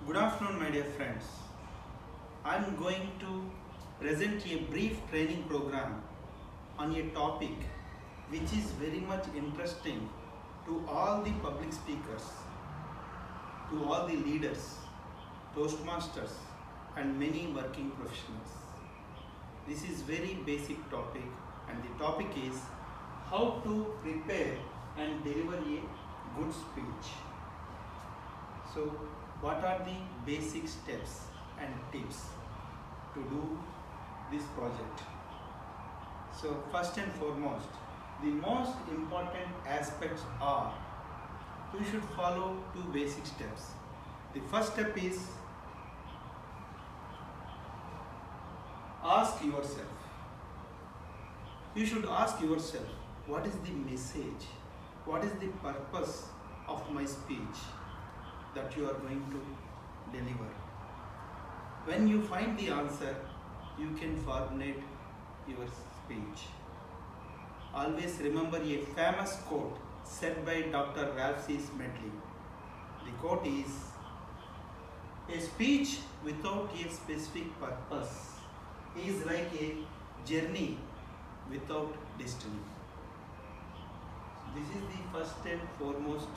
Good afternoon, my dear friends. I am going to present a brief training program on a topic which is very much interesting to all the public speakers, to all the leaders, Toastmasters, and many working professionals. This is very basic topic, and the topic is how to prepare and deliver a good speech. So, what are the basic steps and tips to do this project? So, first and foremost, the most important aspects are you should follow two basic steps. The first step is ask yourself. You should ask yourself, what is the message? What is the purpose of my speech that you are going to deliver? When you find the answer, you can formulate your speech. Always remember a famous quote said by Dr. Ralph C. Smedley. The quote is, "A speech without a specific purpose is like a journey without destiny." This is the first and foremost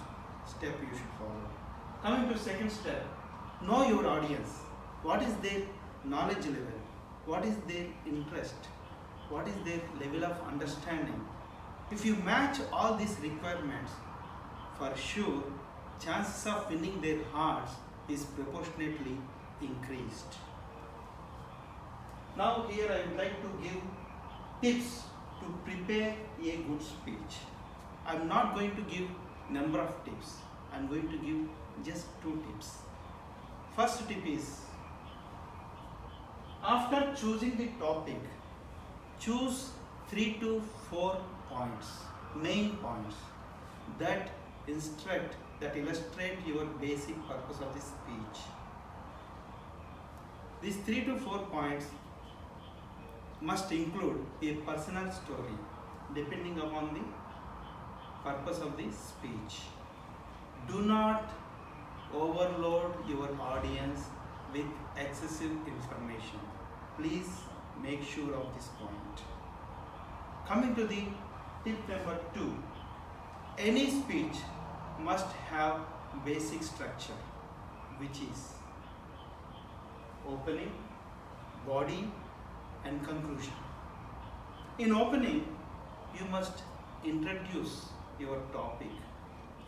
step you should follow. Coming to second step, know your audience. What is their knowledge level? What is their interest? What is their level of understanding? If you match all these requirements, for sure, chances of winning their hearts is proportionately increased. Now here I would like to give tips to prepare a good speech. I am not going to give number of tips. I am going to give just two tips. First tip is, after choosing the topic, choose 3 to 4 points, main points that illustrate your basic purpose of the speech. These 3 to 4 points must include a personal story depending upon the purpose of the speech. Do not overload your audience with excessive information. Please make sure of this point. Coming to the tip number 2, any speech must have basic structure, which is opening, body, and conclusion. In opening, you must introduce your topic,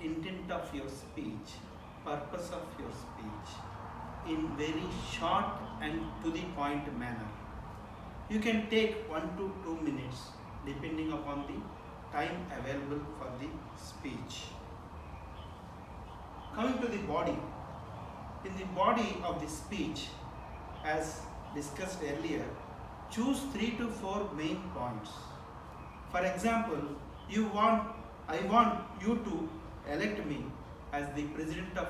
intent of your speech, purpose of your speech in very short and to the point manner. You can take 1 to 2 minutes depending upon the time available for the speech. Coming to the body, in the body of the speech, as discussed earlier, choose 3 to 4 main points. For example, I want you to elect me as the president of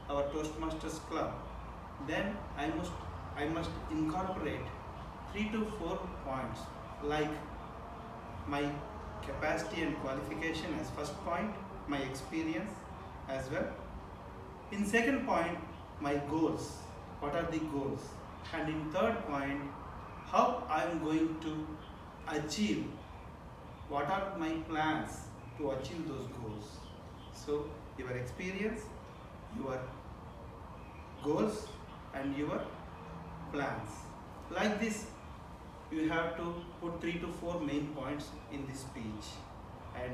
our Toastmasters Club. Then I must incorporate 3 to 4 points like my capacity and qualification as first point, my experience as well. In second point, my goals. What are the goals? And in third point, how I am going to achieve, what are my plans to achieve those goals. So your experience, your goals, and your plans. Like this, you have to put 3 to 4 main points in the speech, and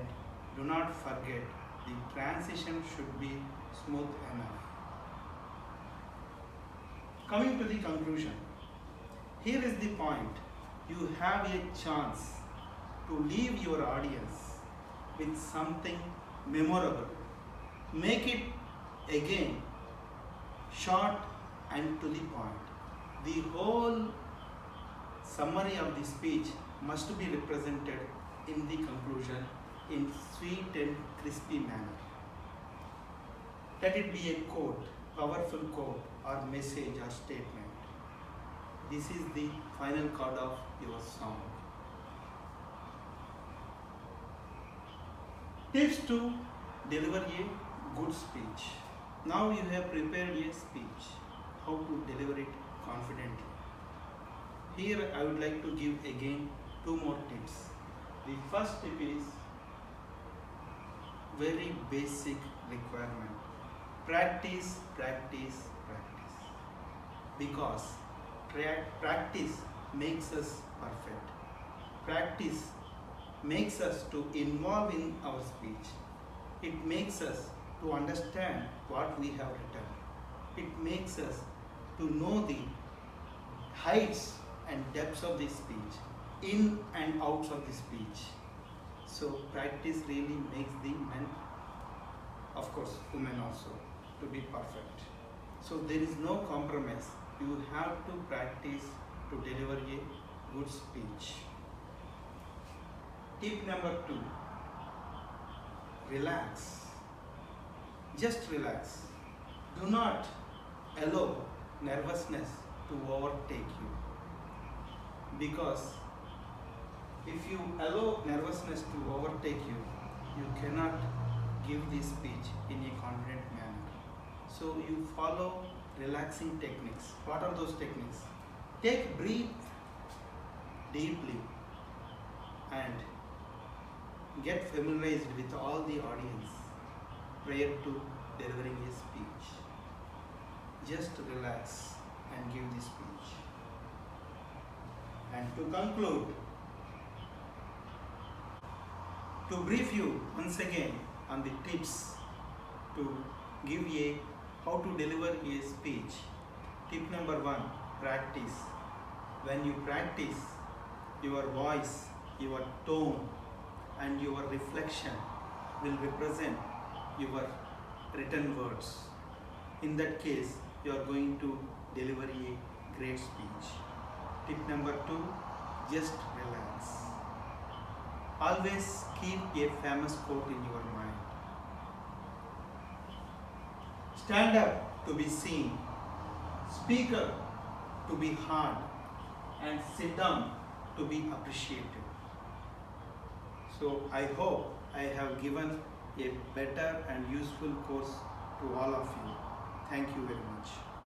do not forget the transition should be smooth enough. Coming to the conclusion, here is the point. You have a chance to leave your audience with something memorable. Make it again short and to the point. The whole summary of the speech must be represented in the conclusion in sweet and crispy manner. Let it be a quote, powerful quote or message or statement. This is the final chord of your song. Tips to deliver a good speech. Now you have prepared a speech, how to deliver it confidently. Here I would like to give again two more tips. The first tip is very basic requirement. Practice, practice, practice. Because practice makes us perfect. Practice makes us to involve in our speech. It makes us to understand what we have written. It makes us to know the heights and depths of the speech, in and outs of the speech. So practice really makes the men, of course women also, to be perfect. So there is no compromise. You have to practice to deliver a good speech. Tip number 2, relax. Just relax. Do not allow nervousness to overtake you. Because if you allow nervousness to overtake you, you cannot give this speech in a confident manner. So you follow relaxing techniques. What are those techniques? Breathe deeply and get familiarized with all the audience prior to delivering a speech. Just relax and give the speech. And to conclude, to brief you once again on the tips to give a how to deliver a speech. Tip number 1, practice. When you practice, your voice, your tone and your reflection will represent your written words. In that case, you are going to deliver a great speech. Tip number 2, just relax. Always keep a famous quote in your mind. Stand up to be seen, speak up to be heard, and sit down to be appreciated. So I hope I have given a better and useful course to all of you. Thank you very much.